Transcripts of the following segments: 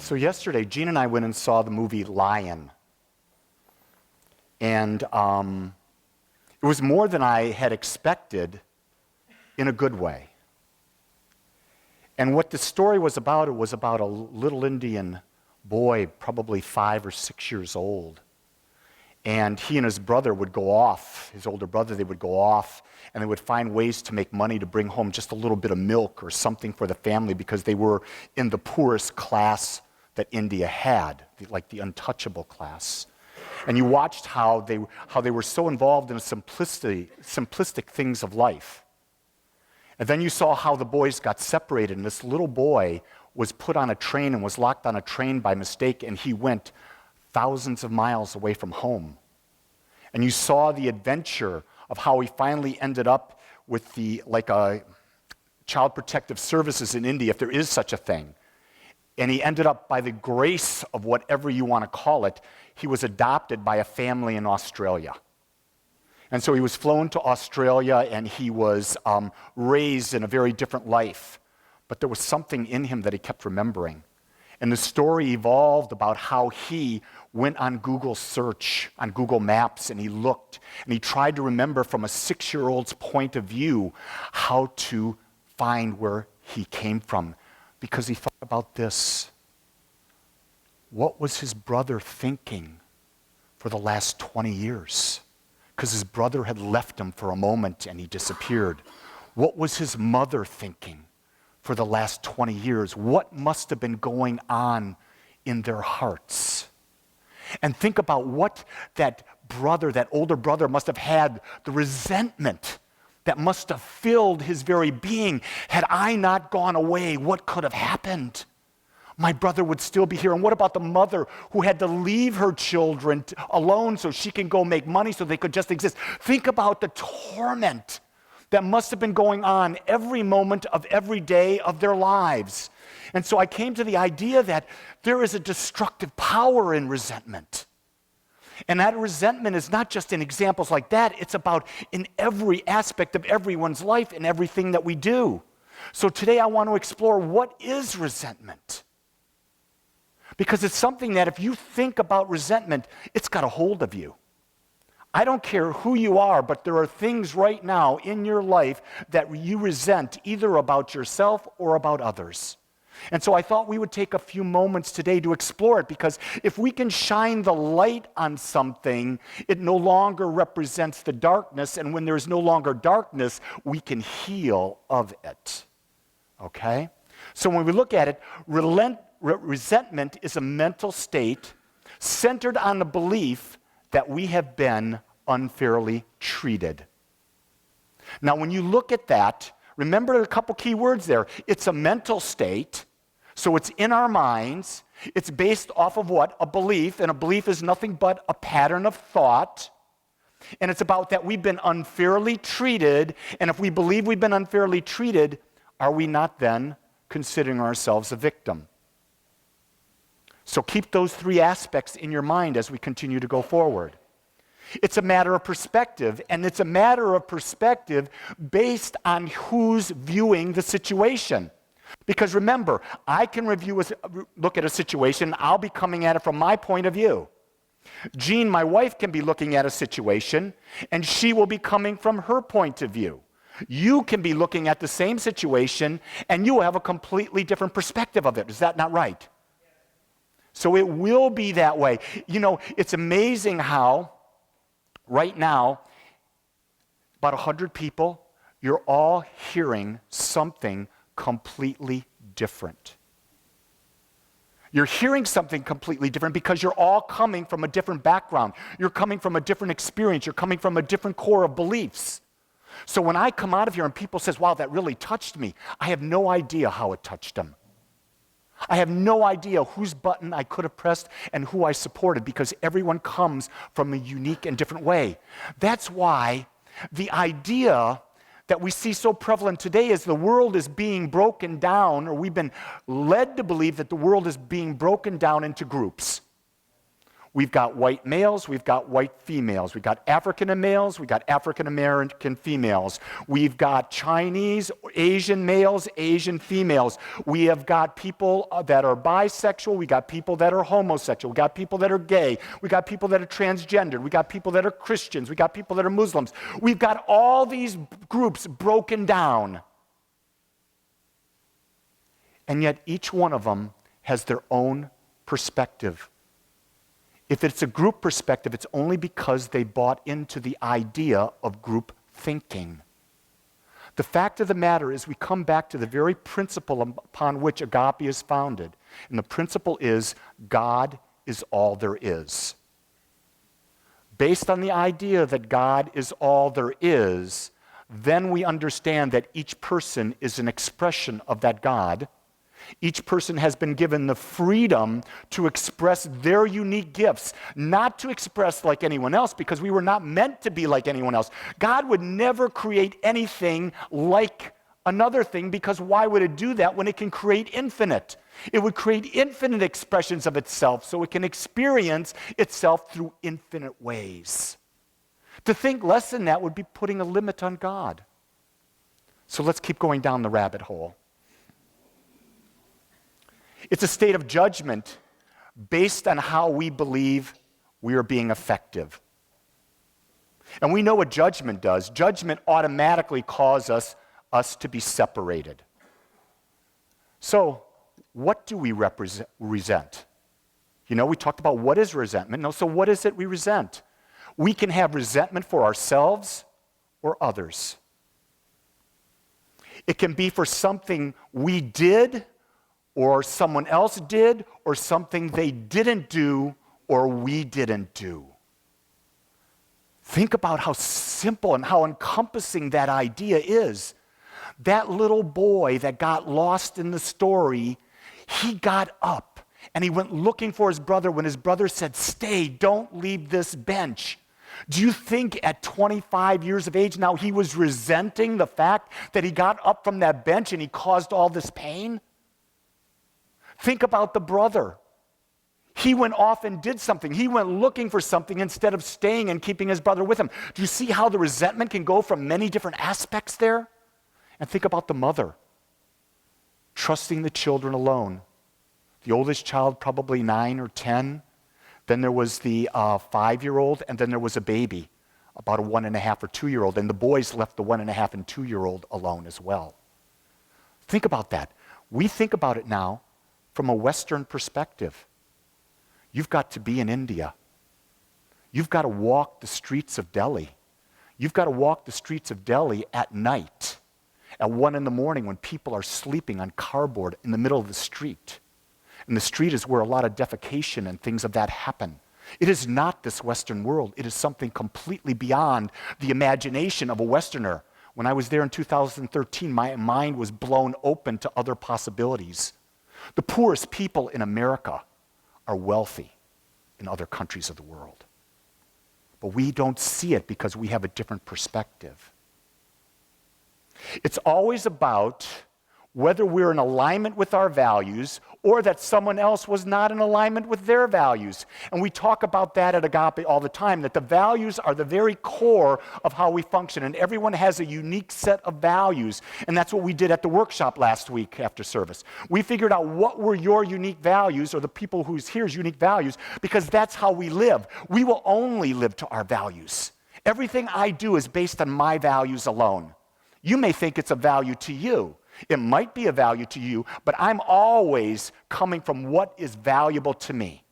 So yesterday, Gene and I went and saw the movie Lion. And it was more than I had expected in a good way. And what the story was about, it was about a little Indian boy, probably 5 or 6 years old. And he and his brother would go off, his older brother, they would go off, and they would find ways to make money to bring home just a little bit of milk or something for the family because they were in the poorest class that India had, like the untouchable class. And you watched how they were so involved in the simplistic things of life. And then you saw how the boys got separated, and this little boy was put on a train and was locked on a train by mistake, and he went thousands of miles away from home. And you saw the adventure of how he finally ended up with Child Protective Services in India, if there is such a thing. And he ended up, by the grace of whatever you want to call it, he was adopted by a family in Australia. And so he was flown to Australia, and he was raised in a very different life. But there was something in him that he kept remembering. And the story evolved about how he went on Google search, on Google Maps, and he looked, and he tried to remember from a 6-year-old's point of view how to find where he came from. Because he thought about this. What was his brother thinking for the last 20 years? Because his brother had left him for a moment and he disappeared. What was his mother thinking for the last 20 years? What must have been going on in their hearts? And think about what that brother, that older brother, must have had, the resentment that must have filled his very being. Had I not gone away, what could have happened? My brother would still be here. And what about the mother who had to leave her children alone so she can go make money so they could just exist? Think about the torment that must have been going on every moment of every day of their lives. And so I came to the idea that there is a destructive power in resentment. And that resentment is not just in examples like that, it's about in every aspect of everyone's life and everything that we do. So today I want to explore, what is resentment? Because it's something that if you think about resentment, it's got a hold of you. I don't care who you are, but there are things right now in your life that you resent, either about yourself or about others. And so I thought we would take a few moments today to explore it, because if we can shine the light on something, it no longer represents the darkness, and when there's no longer darkness, we can heal of it. Okay? So when we look at it, resentment is a mental state centered on the belief that we have been unfairly treated. Now, when you look at that, remember a couple key words there. It's a mental state, so it's in our minds. It's based off of what? A belief, and a belief is nothing but a pattern of thought. And it's about that we've been unfairly treated, and if we believe we've been unfairly treated, are we not then considering ourselves a victim? So keep those three aspects in your mind as we continue to go forward. It's a matter of perspective, and it's a matter of perspective based on who's viewing the situation. Because remember, I can look at a situation, I'll be coming at it from my point of view. Jean, my wife, can be looking at a situation, and she will be coming from her point of view. You can be looking at the same situation, and you will have a completely different perspective of it. Is that not right? So it will be that way. You know, it's amazing how right now, about 100 people, you're all hearing something completely different. You're hearing something completely different because you're all coming from a different background. You're coming from a different experience. You're coming from a different core of beliefs. So when I come out of here and people says, wow, that really touched me, I have no idea how it touched them. I have no idea whose button I could have pressed and who I supported, because everyone comes from a unique and different way. That's why the idea that we see so prevalent today is the world is being broken down, or we've been led to believe that the world is being broken down into groups. We've got white males, we've got white females. We've got African males, we've got African American females. We've got Chinese, Asian males, Asian females. We have got people that are bisexual, we got people that are homosexual, we got people that are gay, we got people that are transgendered, we got people that are Christians, we got people that are Muslims. We've got all these groups broken down. And yet each one of them has their own perspective. If it's a group perspective, it's only because they bought into the idea of group thinking. The fact of the matter is we come back to the very principle upon which Agape is founded. And the principle is God is all there is. Based on the idea that God is all there is, then we understand that each person is an expression of that God. Each person has been given the freedom to express their unique gifts, not to express like anyone else, because we were not meant to be like anyone else. God would never create anything like another thing, because why would it do that when it can create infinite? It would create infinite expressions of itself so it can experience itself through infinite ways. To think less than that would be putting a limit on God. So let's keep going down the rabbit hole. It's a state of judgment based on how we believe we are being effective. And we know what judgment does. Judgment automatically causes us to be separated. So, what do we resent? You know, we talked about what is resentment. No, so what is it we resent? We can have resentment for ourselves or others. It can be for something we did, or someone else did, or something they didn't do, or we didn't do. Think about how simple and how encompassing that idea is. That little boy that got lost in the story, he got up and he went looking for his brother when his brother said, "Stay, don't leave this bench." Do you think at 25 years of age now he was resenting the fact that he got up from that bench and he caused all this pain? Think about the brother. He went off and did something. He went looking for something instead of staying and keeping his brother with him. Do you see how the resentment can go from many different aspects there? And think about the mother, trusting the children alone. The oldest child, probably 9 or 10. Then there was the 5-year-old, and then there was a baby, about a 1.5 or 2-year-old. And the boys left the 1.5 and 2-year-old alone as well. Think about that. We think about it now from a Western perspective. You've got to be in India. You've got to walk the streets of Delhi. You've got to walk the streets of Delhi at night, at 1 a.m. when people are sleeping on cardboard in the middle of the street. And the street is where a lot of defecation and things of that happen. It is not this Western world. It is something completely beyond the imagination of a Westerner. When I was there in 2013, my mind was blown open to other possibilities. The poorest people in America are wealthy in other countries of the world. But we don't see it because we have a different perspective. It's always about whether we're in alignment with our values or that someone else was not in alignment with their values. And we talk about that at Agape all the time, that the values are the very core of how we function, and everyone has a unique set of values. And that's what we did at the workshop last week after service. We figured out what were your unique values, or the people who's here's unique values, because that's how we live. We will only live to our values. Everything I do is based on my values alone. You may think it's a value to you. It might be a value to you, but I'm always coming from what is valuable to me.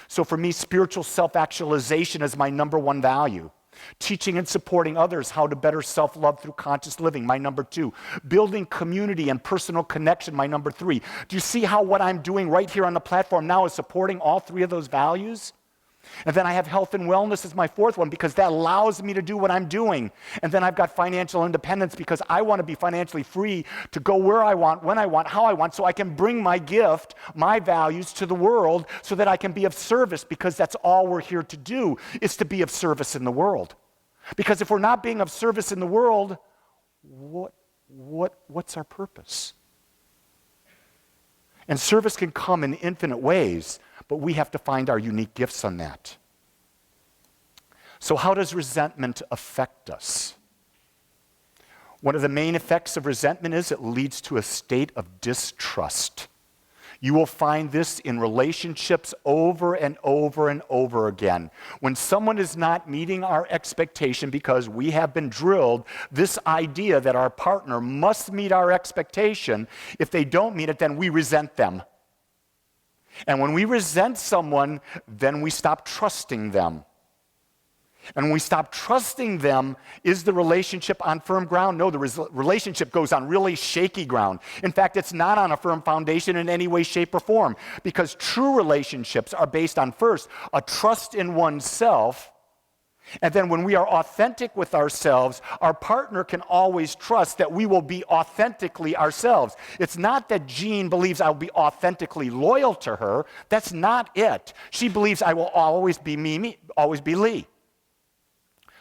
So for me, spiritual self-actualization is my number one value. Teaching and supporting others how to better self-love through conscious living, my number 2. Building community and personal connection, my number 3. Do you see how what I'm doing right here on the platform now is supporting all 3 of those values? And then I have health and wellness as my 4th one, because that allows me to do what I'm doing. And then I've got financial independence, because I want to be financially free to go where I want, when I want, how I want, so I can bring my gift, my values to the world so that I can be of service, because that's all we're here to do, is to be of service in the world. Because if we're not being of service in the world, what's our purpose? And service can come in infinite ways, but we have to find our unique gifts on that. So how does resentment affect us? One of the main effects of resentment is it leads to a state of distrust. You will find this in relationships over and over and over again. When someone is not meeting our expectation because we have been drilled this idea that our partner must meet our expectation, if they don't meet it, then we resent them. And when we resent someone, then we stop trusting them. And when we stop trusting them, is the relationship on firm ground? No, the relationship goes on really shaky ground. In fact, it's not on a firm foundation in any way, shape, or form, because true relationships are based on, first, a trust in oneself, and then when we are authentic with ourselves, our partner can always trust that we will be authentically ourselves. It's not that Jean believes I'll be authentically loyal to her. That's not it. She believes I will always be me, always be Lee.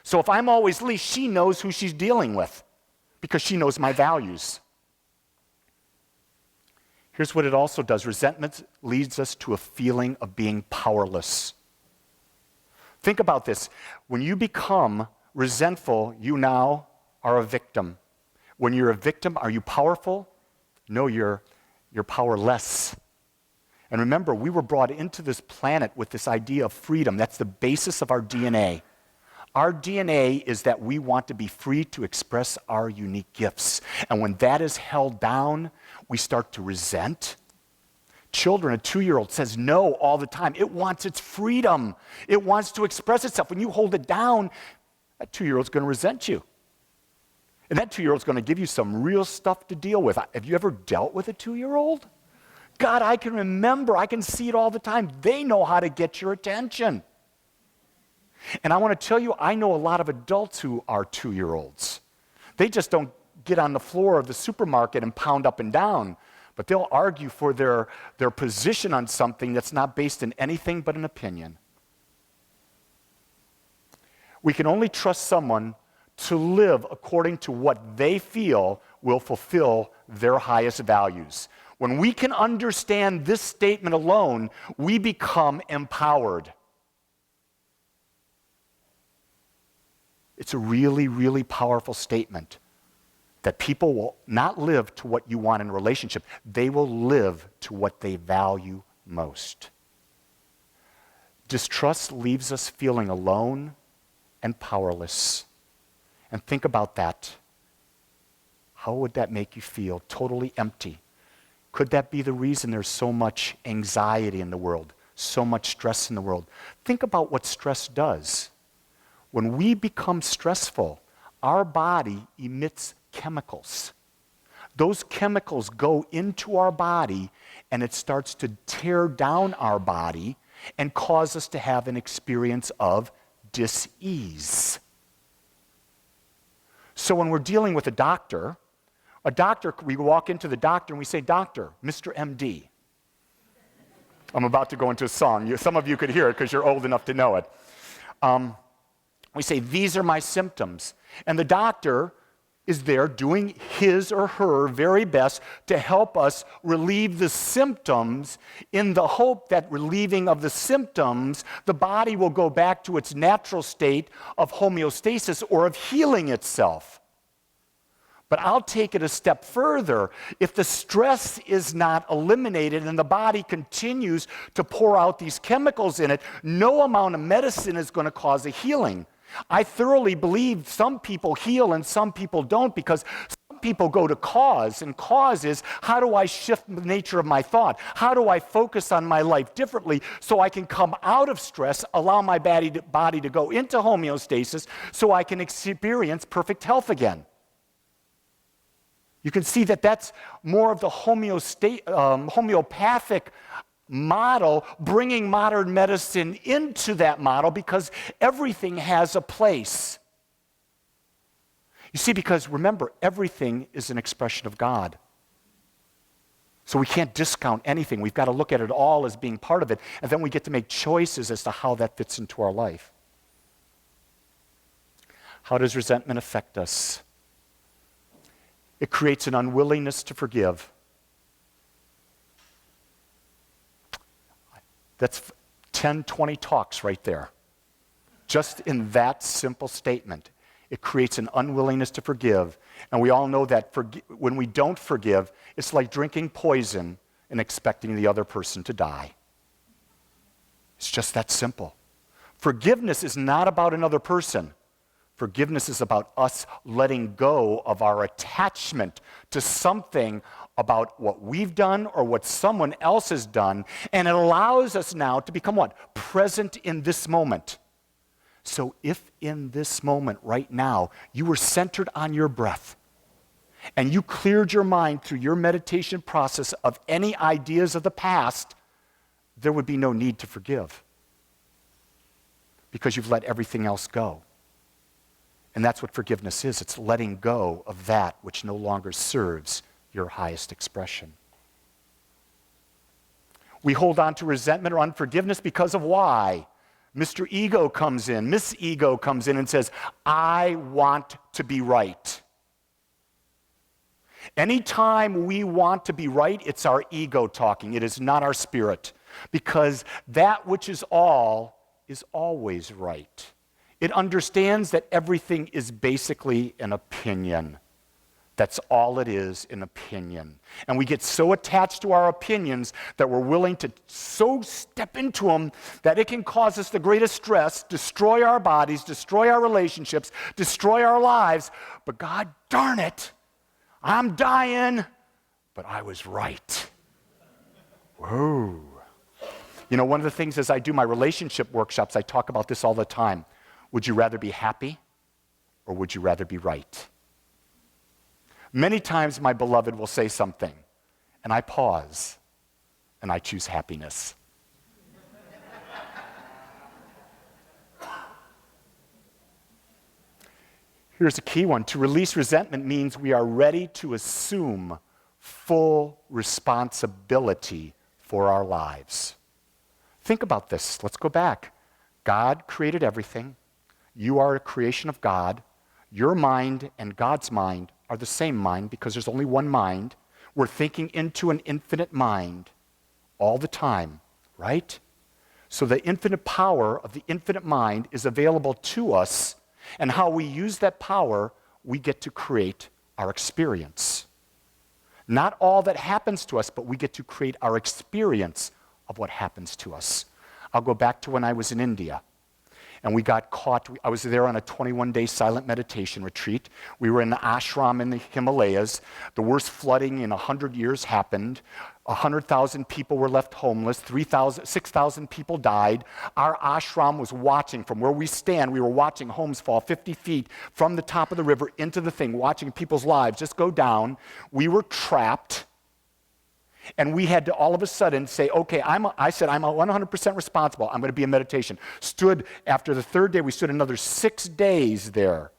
So if I'm always Lee, she knows who she's dealing with because she knows my values. Here's what it also does. Resentment leads us to a feeling of being powerless. Think about this. When you become resentful, you now are a victim. When you're a victim, are you powerful? No, you're powerless. And remember, we were brought into this planet with this idea of freedom. That's the basis of our DNA. Our DNA is that we want to be free to express our unique gifts. And when that is held down, we start to resent. Children, a 2-year-old says no all the time. It wants its freedom. It wants to express itself. When you hold it down, that 2-year-old's going to resent you. And that 2-year-old's going to give you some real stuff to deal with. Have you ever dealt with a 2-year-old? God, I can remember. I can see it all the time. They know how to get your attention. And I want to tell you, I know a lot of adults who are 2-year-olds. They just don't get on the floor of the supermarket and pound up and down, but they'll argue for their position on something that's not based in anything but an opinion. We can only trust someone to live according to what they feel will fulfill their highest values. When we can understand this statement alone, we become empowered. It's a really, really powerful statement that people will not live to what you want in a relationship. They will live to what they value most. Distrust leaves us feeling alone and powerless. And think about that. How would that make you feel? Totally empty. Could that be the reason there's so much anxiety in the world, so much stress in the world? Think about what stress does. When we become stressful, our body emits chemicals. Those chemicals go into our body and it starts to tear down our body and cause us to have an experience of dis-ease. So when we're dealing with a doctor, we walk into the doctor and we say, "Doctor, Mr. MD." I'm about to go into a song. Some of you could hear it because you're old enough to know it. We say, "These are my symptoms." And the doctor is there doing his or her very best to help us relieve the symptoms in the hope that relieving of the symptoms, the body will go back to its natural state of homeostasis or of healing itself. But I'll take it a step further. If the stress is not eliminated and the body continues to pour out these chemicals in it, no amount of medicine is going to cause a healing. I thoroughly believe some people heal and some people don't because some people go to cause, and cause is, how do I shift the nature of my thought? How do I focus on my life differently so I can come out of stress, allow my body to go into homeostasis so I can experience perfect health again? You can see that that's more of the homeopathic model, bringing modern medicine into that model because everything has a place. You see, because remember, everything is an expression of God. So we can't discount anything. We've got to look at it all as being part of it, and then we get to make choices as to how that fits into our life. How does resentment affect us? It creates an unwillingness to forgive. That's 10, 20 talks right there. Just in that simple statement, it creates an unwillingness to forgive. And we all know that when we don't forgive, it's like drinking poison and expecting the other person to die. It's just that simple. Forgiveness is not about another person. Forgiveness is about us letting go of our attachment to something about what we've done or what someone else has done, and it allows us now to become what? Present in this moment. So if in this moment right now you were centered on your breath and you cleared your mind through your meditation process of any ideas of the past, there would be no need to forgive because you've let everything else go. And that's what forgiveness is. It's letting go of that which no longer serves your highest expression. We hold on to resentment or unforgiveness because of why? Mr. Ego comes in, Miss Ego comes in and says, I want to be right. Anytime we want to be right, it's our ego talking. It is not our spirit. Because that which is all is always right. It understands that everything is basically an opinion. That's all it is, an opinion. And we get so attached to our opinions that we're willing to so step into them that it can cause us the greatest stress, destroy our bodies, destroy our relationships, destroy our lives. But God darn it, I'm dying, but I was right. Whoa. You know, one of the things as I do my relationship workshops, I talk about this all the time. Would you rather be happy or would you rather be right? Many times my beloved will say something, and I pause, and I choose happiness. Here's a key one. To release resentment means we are ready to assume full responsibility for our lives. Think about this. Let's go back. God created everything. You are a creation of God. Your mind and God's mind are the same mind because there's only one mind. We're thinking into an infinite mind all the time, right? So the infinite power of the infinite mind is available to us, and how we use that power, we get to create our experience. Not all that happens to us, but we get to create our experience of what happens to us. I'll go back to when I was in India. And we got caught. I was there on a 21-day silent meditation retreat. We were in the ashram in the Himalayas. The worst flooding in 100 years happened. 100,000 people were left homeless. 6,000 people died. Our ashram was watching from where we stand. We were watching homes fall 50 feet from the top of the river into the thing, watching people's lives just go down. We were trapped. And we had to all of a sudden say, okay, I said, I'm 100% responsible. I'm going to be in meditation. Stood, after the third day, we stood another 6 days there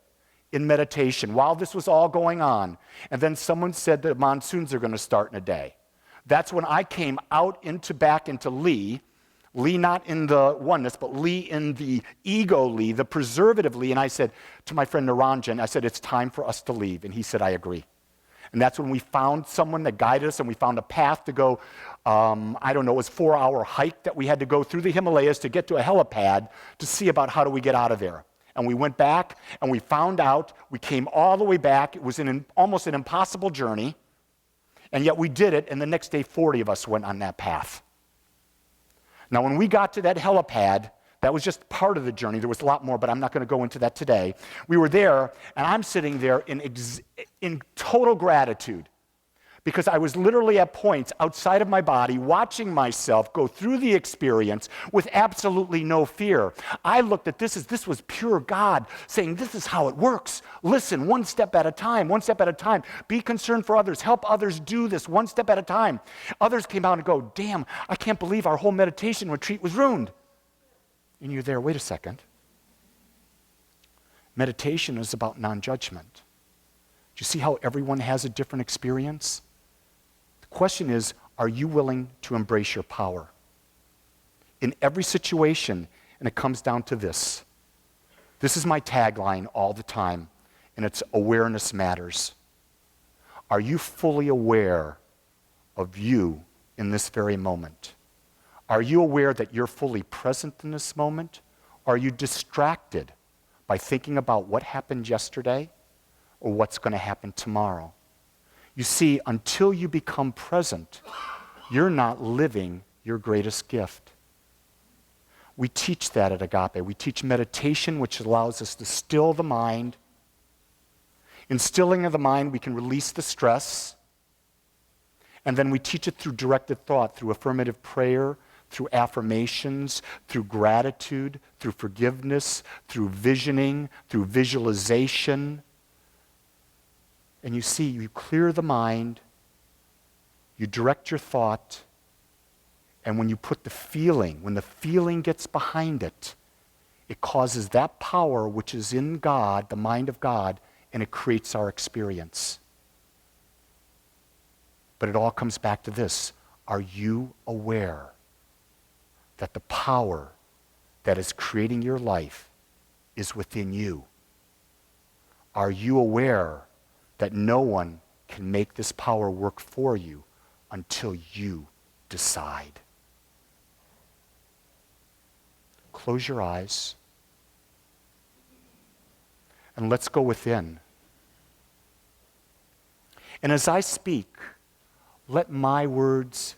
in meditation while this was all going on. And then someone said the monsoons are going to start in a day. That's when I came out back into Lee not in the oneness, but Lee in the ego Lee, the preservative Lee. And I said to my friend Naranjan, I said, it's time for us to leave. And he said, I agree. And that's when we found someone that guided us, and we found a path to go, it was a 4-hour hike that we had to go through the Himalayas to get to a helipad to see about how do we get out of there. And we went back, and we found out, we came all the way back. It was almost an impossible journey, and yet we did it, and the next day 40 of us went on that path. Now, when we got to that helipad, that was just part of the journey. There was a lot more, but I'm not going to go into that today. We were there, and I'm sitting there in total gratitude because I was literally at points outside of my body watching myself go through the experience with absolutely no fear. I looked at this was pure God saying, this is how it works. Listen, one step at a time, one step at a time. Be concerned for others. Help others do this one step at a time. Others came out and go, damn, I can't believe our whole meditation retreat was ruined. And you're there, wait a second. Meditation is about non-judgment. Do you see how everyone has a different experience? The question is, are you willing to embrace your power? In every situation, and it comes down to this. This is my tagline all the time, and it's awareness matters. Are you fully aware of you in this very moment? Are you aware that you're fully present in this moment? Or are you distracted by thinking about what happened yesterday or what's going to happen tomorrow? You see, until you become present, you're not living your greatest gift. We teach that at Agape. We teach meditation, which allows us to still the mind. In stilling of the mind, we can release the stress. And then we teach it through directed thought, through affirmative prayer, through affirmations, through gratitude, through forgiveness, through visioning, through visualization. And you see, you clear the mind, you direct your thought, and when you put the feeling, when the feeling gets behind it, it causes that power which is in God, the mind of God, and it creates our experience. But it all comes back to this. Are you aware that the power that is creating your life is within you? Are you aware that no one can make this power work for you until you decide? Close your eyes and let's go within. And as I speak, let my words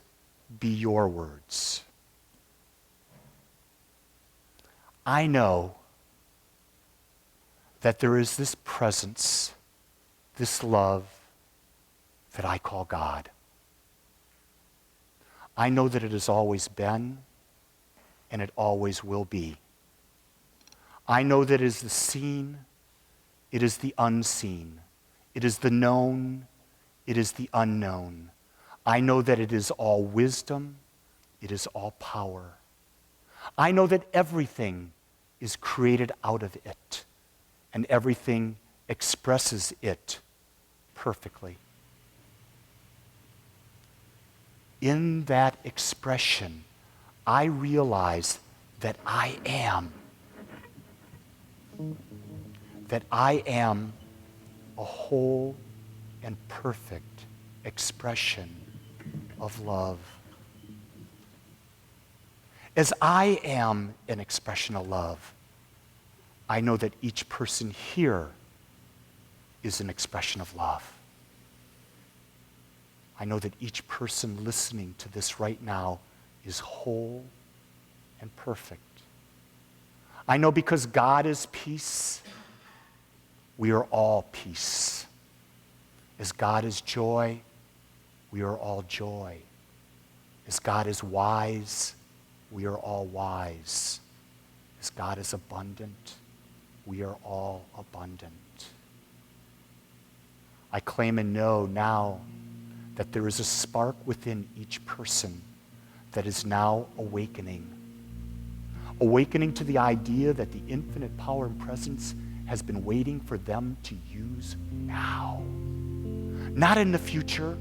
be your words. I know that there is this presence, this love that I call God. I know that it has always been and it always will be. I know that it is the seen, it is the unseen, it is the known, it is the unknown. I know that it is all wisdom, it is all power. I know that everything is created out of it, and everything expresses it perfectly. In that expression, I realize that I am a whole and perfect expression of love. As I am an expression of love, I know that each person here is an expression of love. I know that each person listening to this right now is whole and perfect. I know because God is peace, we are all peace. As God is joy, we are all joy. As God is wise, we are all wise. As God is abundant, we are all abundant. I claim and know now that there is a spark within each person that is now awakening. Awakening to the idea that the infinite power and presence has been waiting for them to use now. Not in the future,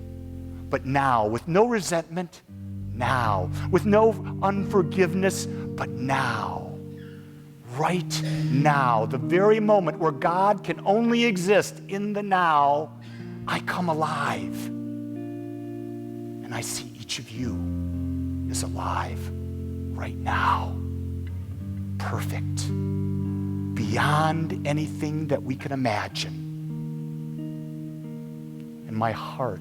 but now, with no resentment, now. With no unforgiveness, but now. Right now, the very moment where God can only exist in the now, I come alive. And I see each of you is alive right now. Perfect. Beyond anything that we can imagine. And my heart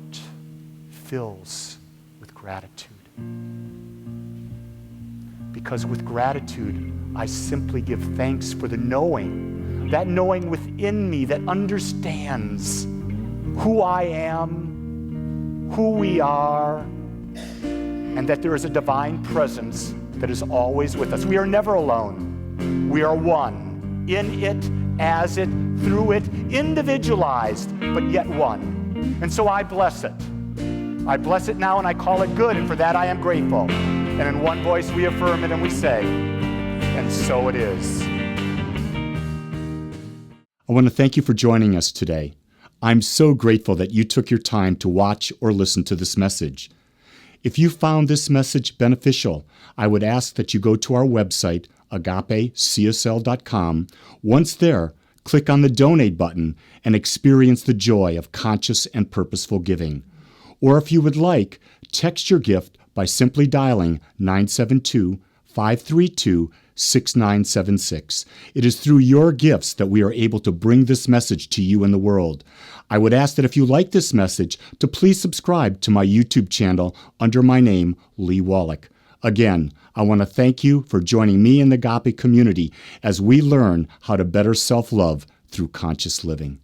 fills with gratitude. Because with gratitude, I simply give thanks for the knowing, that knowing within me that understands who I am, who we are, and that there is a divine presence that is always with us. We are never alone. We are one, in it, as it, through it, individualized, but yet one. And so I bless it. I bless it now and I call it good, and for that I am grateful. And in one voice we affirm it and we say, and so it is. I want to thank you for joining us today. I'm so grateful that you took your time to watch or listen to this message. If you found this message beneficial, I would ask that you go to our website, agapecsl.com. Once there, click on the donate button and experience the joy of conscious and purposeful giving. Or if you would like, text your gift by simply dialing 972-532-6976. It is through your gifts that we are able to bring this message to you in the world. I would ask that if you like this message, to please subscribe to my YouTube channel under my name, Lee Wolak. Again, I want to thank you for joining me in the Agape community as we learn how to better self-love through conscious living.